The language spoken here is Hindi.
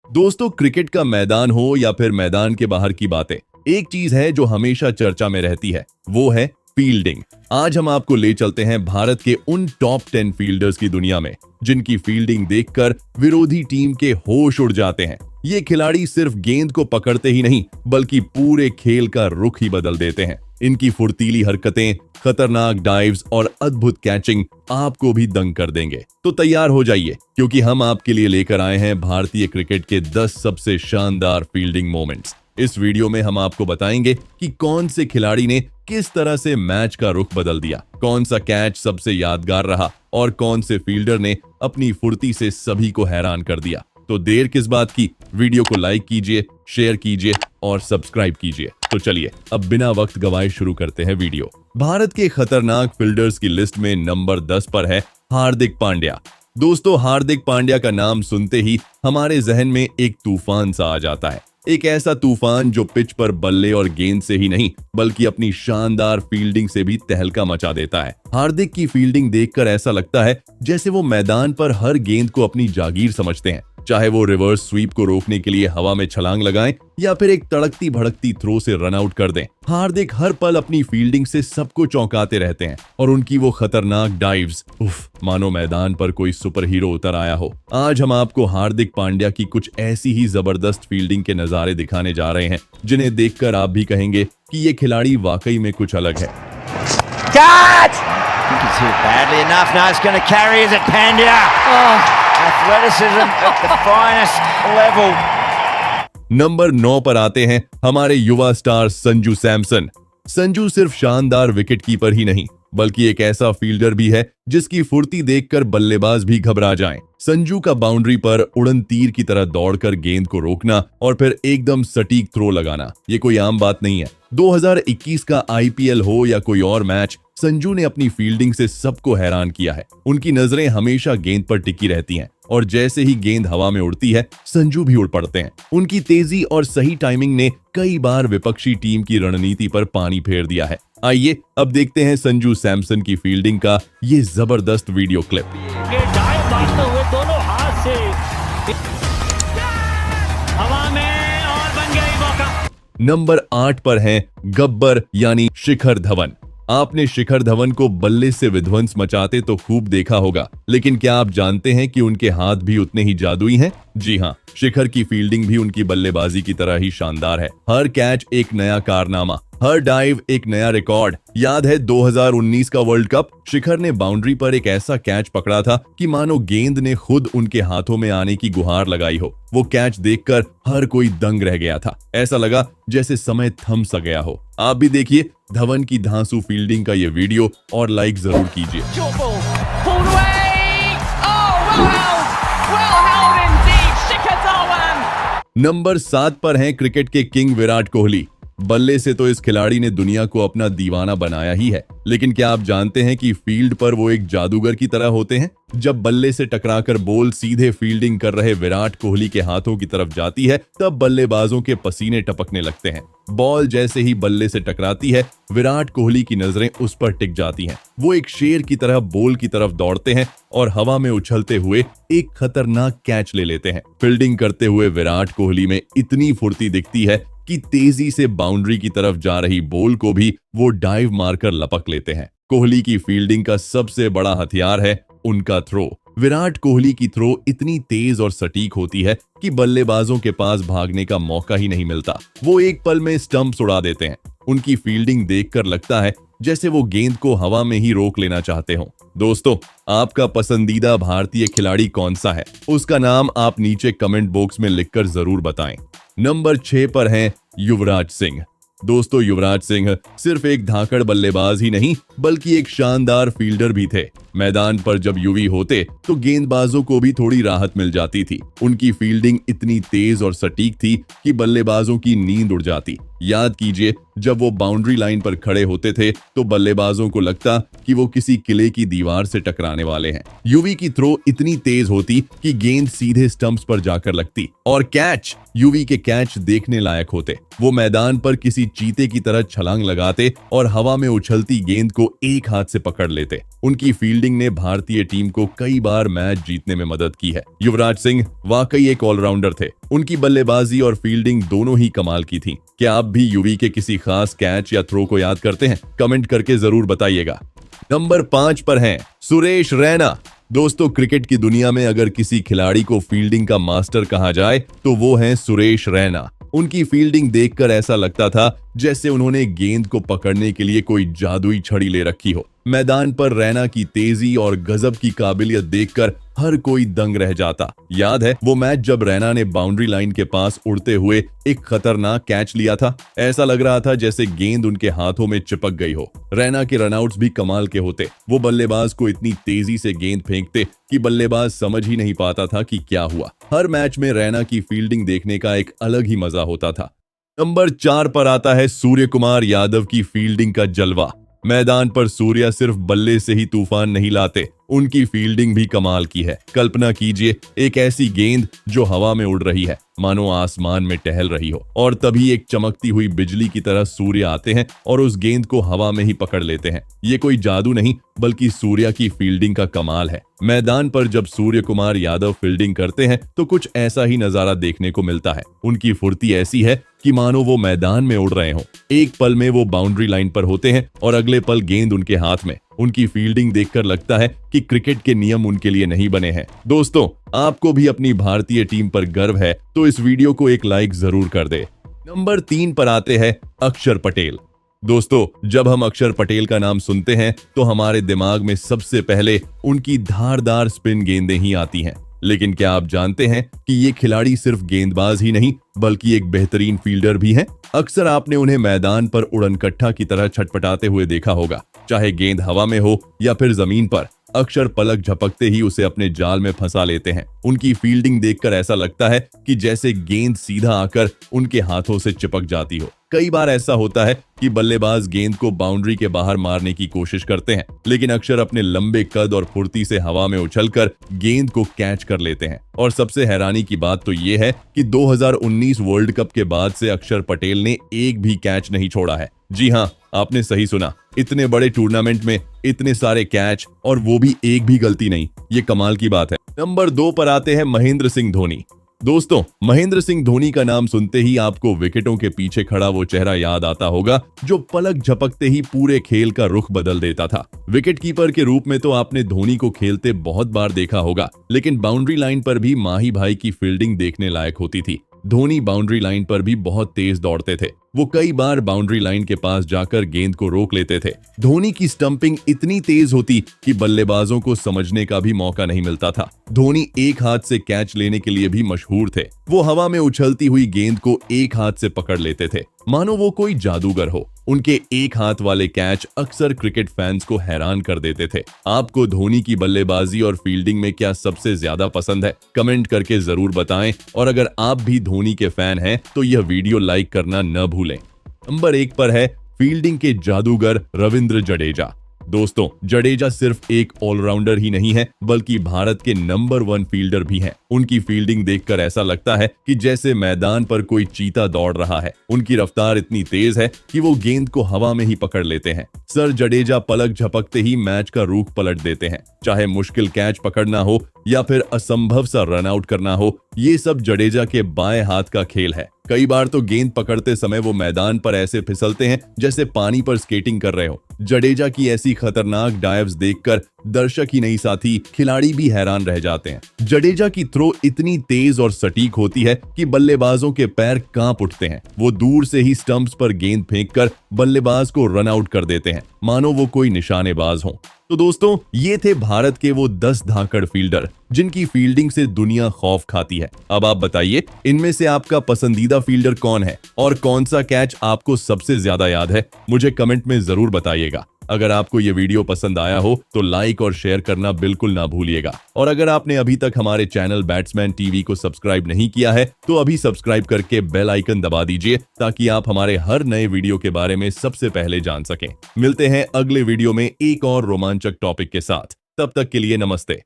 दोस्तों, क्रिकेट का मैदान हो या फिर मैदान के बाहर की बातें, एक चीज है जो हमेशा चर्चा में रहती है, वो है फील्डिंग। आज हम आपको ले चलते हैं भारत के उन टॉप 10 फील्डर्स की दुनिया में जिनकी फील्डिंग देखकर विरोधी टीम के होश उड़ जाते हैं। ये खिलाड़ी सिर्फ गेंद को पकड़ते ही नहीं बल्कि पूरे खेल का रुख ही बदल देते हैं। इनकी फुर्तीली हरकतें, खतरनाक डाइव्स और अद्भुत कैचिंग आपको भी दंग कर देंगे। तो तैयार हो जाइए, क्योंकि हम आपके लिए लेकर आए हैं भारतीय क्रिकेट के 10 सबसे शानदार फील्डिंग मोमेंट्स। इस वीडियो में हम आपको बताएंगे कि कौन से खिलाड़ी ने किस तरह से मैच का रुख बदल दिया, कौन सा कैच सबसे यादगार रहा और कौन से फील्डर ने अपनी फुर्ती से सभी को हैरान कर दिया। तो देर किस बात की, वीडियो को लाइक कीजिए, शेयर कीजिए और सब्सक्राइब कीजिए। तो चलिए अब बिना वक्त गवाए शुरू करते हैं वीडियो। भारत के खतरनाक फील्डर्स की लिस्ट में नंबर 10 पर है हार्दिक पांड्या। दोस्तों, हार्दिक पांड्या का नाम सुनते ही हमारे जहन में एक तूफान सा आ जाता है। एक ऐसा तूफान जो पिच पर बल्ले और गेंद से ही नहीं बल्कि अपनी शानदार फील्डिंग से भी तहलका मचा देता है। हार्दिक की फील्डिंग देखकर ऐसा लगता है जैसे वो मैदान पर हर गेंद को अपनी जागीर समझते हैं, चाहे वो रिवर्स स्वीप को रोकने के लिए हवा में छलांग लगाएं या फिर एक तड़कती भड़कती थ्रो से रन आउट कर दें। हार्दिक हर पल अपनी फील्डिंग से सबको चौंकाते रहते हैं और उनकी वो खतरनाक डाइव्स, मानो मैदान पर कोई सुपर हीरो उतर आया हो। आज हम आपको हार्दिक पांड्या की कुछ ऐसी ही जबरदस्त फील्डिंग के नजारे दिखाने जा रहे हैं जिन्हें देखकर आप भी कहेंगे कि ये खिलाड़ी वाकई में कुछ अलग है। नंबर 9 पर आते हैं हमारे युवा स्टार संजू सैमसन। संजू सिर्फ शानदार विकेट कीपर ही नहीं बल्कि एक ऐसा फील्डर भी है जिसकी फुर्ती देखकर बल्लेबाज भी घबरा जाएं। संजू का बाउंड्री पर उड़न तीर की तरह दौड़कर गेंद को रोकना और फिर एकदम सटीक थ्रो लगाना, ये कोई आम बात नहीं है। 2021 का आईपीएल हो या कोई और मैच, संजू ने अपनी फील्डिंग से सबको हैरान किया है। उनकी नजरें हमेशा गेंद पर टिकी रहती हैं और जैसे ही गेंद हवा में उड़ती है, संजू भी उड़ पड़ते हैं। उनकी तेजी और सही टाइमिंग ने कई बार विपक्षी टीम की रणनीति पर पानी फेर दिया है। आइए अब देखते हैं संजू सैमसन की फील्डिंग का ये जबरदस्त वीडियो क्लिप। हुए दोनों हाथ से हवा में और बन गया मौका। नंबर 8 पर हैं गब्बर यानी शिखर धवन। आपने शिखर धवन को बल्ले से विध्वंस मचाते तो खूब देखा होगा, लेकिन क्या आप जानते हैं कि उनके हाथ भी उतने ही जादुई हैं? जी हाँ, शिखर की फील्डिंग भी उनकी बल्लेबाजी की तरह ही शानदार है। हर कैच एक नया कारनामा, हर डाइव एक नया रिकॉर्ड। याद है 2019 का वर्ल्ड कप, शिखर ने बाउंड्री पर एक ऐसा कैच पकड़ा था कि मानो गेंद ने खुद उनके हाथों में आने की गुहार लगाई हो। वो कैच देखकर हर कोई दंग रह गया था। ऐसा लगा जैसे समय थम सा गया हो। आप भी देखिए धवन की धांसू फील्डिंग का ये वीडियो और लाइक जरूर कीजिए। नंबर 7 पर हैं क्रिकेट के किंग विराट कोहली। बल्ले से तो इस खिलाड़ी ने दुनिया को अपना दीवाना बनाया ही है, लेकिन क्या आप जानते हैं कि फील्ड पर वो एक जादूगर की तरह होते हैं? जब बल्ले से टकराकर बॉल सीधे फील्डिंग कर रहे विराट कोहली के हाथों की तरफ जाती है, तब बल्लेबाजों के पसीने टपकने लगते हैं। बॉल जैसे ही बल्ले से टकराती है, विराट कोहली की नजरें उस पर टिक जाती हैं। वो एक शेर की तरह बॉल की तरफ दौड़ते हैं और हवा में उछलते हुए एक खतरनाक कैच ले लेते हैं। फील्डिंग करते हुए विराट कोहली में इतनी फुर्ती दिखती है कि तेजी से बाउंड्री की तरफ जा रही बॉल को भी वो डाइव मारकर लपक लेते हैं। कोहली की फील्डिंग का सबसे बड़ा हथियार है उनका थ्रो। विराट कोहली की थ्रो इतनी तेज और सटीक होती है कि बल्लेबाजों के पास भागने का मौका ही नहीं मिलता। वो एक पल में स्टंप्स उड़ा देते हैं। उनकी फील्डिंग देखकर लगता है जैसे वो गेंद को हवा में ही रोक लेना चाहते हो। दोस्तों, आपका पसंदीदा भारतीय खिलाड़ी कौन सा है? उसका नाम आप नीचे कमेंट बॉक्स में लिखकर जरूर बताएं। नंबर 6 पर हैं युवराज सिंह। दोस्तों, युवराज सिंह सिर्फ एक धाकड़ बल्लेबाज ही नहीं बल्कि एक शानदार फील्डर भी थे। मैदान पर जब युवी होते तो गेंदबाजों को भी थोड़ी राहत मिल जाती थी। उनकी फील्डिंग इतनी तेज और सटीक थी कि बल्लेबाजों की नींद उड़ जाती। याद कीजिए, जब वो बाउंड्री लाइन पर खड़े होते थे तो बल्लेबाजों को लगता कि वो किसी किले की दीवार से टकराने वाले हैं। युवी की थ्रो इतनी तेज होती कि गेंद सीधे स्टंप्स पर जाकर लगती और कैच, युवी के कैच देखने लायक होते। वो मैदान पर किसी चीते की तरह छलांग लगाते और हवा में उछलती गेंद को एक हाथ से पकड़ लेते। उनकी फील्डिंग फील्डिंग ने भारतीय टीम को कई बार मैच जीतने में मदद की है। युवराज सिंह वाकई एक ऑलराउंडर थे। उनकी बल्लेबाजी और फील्डिंग दोनों ही कमाल की थी। क्या आप भी युवी के किसी खास कैच या थ्रो को याद करते हैं? कमेंट करके जरूर बताइएगा। नंबर 5 पर हैं सुरेश रैना। दोस्तों, क्रिकेट की दुनिया में अगर किसी खिलाड़ी को फील्डिंग का मास्टर कहा जाए तो वो हैं सुरेश रैना। उनकी फील्डिंग देखकर ऐसा लगता था जैसे उन्होंने गेंद को पकड़ने के लिए कोई जादुई छड़ी ले रखी हो। मैदान पर रैना की तेजी और गजब की काबिलियत देखकर हर कोई दंग रह जाता। याद है वो मैच जब रैना ने बाउंड्री लाइन के पास उड़ते हुए एक खतरनाक कैच लिया था? ऐसा लग रहा था जैसे गेंद उनके हाथों में चिपक गई हो। रैना के रनआउट्स भी कमाल के होते। वो बल्लेबाज को इतनी तेजी से गेंद फेंकते कि बल्लेबाज समझ ही नहीं पाता था कि क्या हुआ। हर मैच में रैना की फील्डिंग देखने का एक अलग ही मजा होता था। नंबर 4 पर आता है सूर्य कुमार यादव की फील्डिंग का जलवा। मैदान पर सूर्या सिर्फ बल्ले से ही तूफान नहीं लाते, उनकी फील्डिंग भी कमाल की है। कल्पना कीजिए एक ऐसी गेंद जो हवा में उड़ रही है, मानो आसमान में टहल रही हो, और तभी एक चमकती हुई बिजली की तरह सूर्य आते हैं और उस गेंद को हवा में ही पकड़ लेते हैं। ये कोई जादू नहीं बल्कि सूर्या की फील्डिंग का कमाल है। मैदान पर जब सूर्य कुमार यादव फील्डिंग करते हैं तो कुछ ऐसा ही नजारा देखने को मिलता है। उनकी फुर्ती ऐसी है कि मानो वो मैदान में उड़ रहे हों। एक पल में वो बाउंड्री लाइन पर होते हैं और अगले पल गेंद उनके हाथ में। उनकी फील्डिंग देखकर लगता है कि क्रिकेट के नियम उनके लिए नहीं बने हैं। दोस्तों, आपको भी अपनी भारतीय टीम पर गर्व है तो इस वीडियो को एक लाइक जरूर कर दे। नंबर 3 पर आते हैं अक्षर पटेल। दोस्तों, जब हम अक्षर पटेल का नाम सुनते हैं तो हमारे दिमाग में सबसे पहले उनकी धारदार स्पिन गेंदें ही आती हैं। लेकिन क्या आप जानते हैं कि ये खिलाड़ी सिर्फ गेंदबाज ही नहीं बल्कि एक बेहतरीन फील्डर भी हैं? अक्सर आपने उन्हें मैदान पर उड़नकट्टा की तरह छटपटाते हुए देखा होगा, चाहे गेंद हवा में हो या फिर जमीन पर। अक्षर पलक झपकते ही उसे अपने जाल में फंसा लेते हैं। उनकी फील्डिंग देखकर ऐसा लगता है कि जैसे गेंद सीधा आकर उनके हाथों से चिपक जाती हो। कई बार ऐसा होता है कि बल्लेबाज गेंद को बाउंड्री के बाहर मारने की कोशिश करते हैं, लेकिन अक्षर अपने लंबे कद और फुर्ती से हवा में उछलकर गेंद को कैच कर लेते हैं। और सबसे हैरानी की बात तो ये है कि 2019 वर्ल्ड कप के बाद से अक्षर पटेल ने एक भी कैच नहीं छोड़ा है। जी हाँ, आपने सही सुना, इतने बड़े टूर्नामेंट में इतने सारे कैच और वो भी एक भी गलती नहीं। ये कमाल की बात है। नंबर 2 पर आते हैं महेंद्र सिंह धोनी। दोस्तों, महेंद्र सिंह धोनी का नाम सुनते ही आपको विकेटों के पीछे खड़ा वो चेहरा याद आता होगा जो पलक झपकते ही पूरे खेल का रुख बदल देता था। विकेट कीपर के रूप में तो आपने धोनी को खेलते बहुत बार देखा होगा, लेकिन बाउंड्री लाइन पर भी माही भाई की फील्डिंग देखने लायक होती थी। धोनी बाउंड्री लाइन पर भी बहुत तेज दौड़ते थे। वो कई बार बाउंड्री लाइन के पास जाकर गेंद को रोक लेते थे। धोनी की स्टंपिंग इतनी तेज होती कि बल्लेबाजों को समझने का भी मौका नहीं मिलता था। धोनी एक हाथ से कैच लेने के लिए भी मशहूर थे। वो हवा में उछलती हुई गेंद को एक हाथ से पकड़ लेते थे, मानो वो कोई जादूगर हो। उनके एक हाथ वाले कैच अक्सर क्रिकेट फैंस को हैरान कर देते थे। आपको धोनी की बल्लेबाजी और फील्डिंग में क्या सबसे ज्यादा पसंद है? कमेंट करके जरूर बताएं, और अगर आप भी धोनी के फैन हैं तो यह वीडियो लाइक करना न भूलें। नंबर 1 पर है फील्डिंग के जादूगर रविंद्र जडेजा। दोस्तों, जडेजा सिर्फ एक ऑलराउंडर ही नहीं है बल्कि भारत के नंबर 1 फील्डर भी हैं। उनकी फील्डिंग देखकर ऐसा लगता है कि जैसे मैदान पर कोई चीता दौड़ रहा है। उनकी रफ्तार इतनी तेज है कि वो गेंद को हवा में ही पकड़ लेते हैं। सर जडेजा पलक झपकते ही मैच का रुख पलट देते हैं। चाहे मुश्किल कैच पकड़ना हो या फिर असंभव सा रन आउट करना हो, ये सब जडेजा के बाएं हाथ का खेल है। कई बार तो गेंद पकड़ते समय वो मैदान पर ऐसे फिसलते हैं जैसे पानी पर स्केटिंग कर रहे हो। जडेजा की ऐसी खतरनाक डाइव्स देखकर दर्शक ही नहीं साथी खिलाड़ी भी हैरान रह जाते हैं। जडेजा की थ्रो इतनी तेज और सटीक होती है कि बल्लेबाजों के पैर कांप उठते हैं। वो दूर से ही स्टंप्स पर गेंद फेंककर बल्लेबाज को रन आउट कर देते हैं, मानो वो कोई निशानेबाज हो। तो दोस्तों, ये थे भारत के वो 10 धाकड़ फील्डर जिनकी फील्डिंग से दुनिया खौफ खाती है। अब आप बताइए, इनमें से आपका पसंदीदा फील्डर कौन है और कौन सा कैच आपको सबसे ज्यादा याद है? मुझे कमेंट में जरूर बताइएगा। अगर आपको ये वीडियो पसंद आया हो तो लाइक और शेयर करना बिल्कुल ना भूलिएगा। और अगर आपने अभी तक हमारे चैनल बैट्समैन टीवी को सब्सक्राइब नहीं किया है तो अभी सब्सक्राइब करके बेल आइकन दबा दीजिए ताकि आप हमारे हर नए वीडियो के बारे में सबसे पहले जान सकें। मिलते हैं अगले वीडियो में एक और रोमांचक टॉपिक के साथ। तब तक के लिए नमस्ते।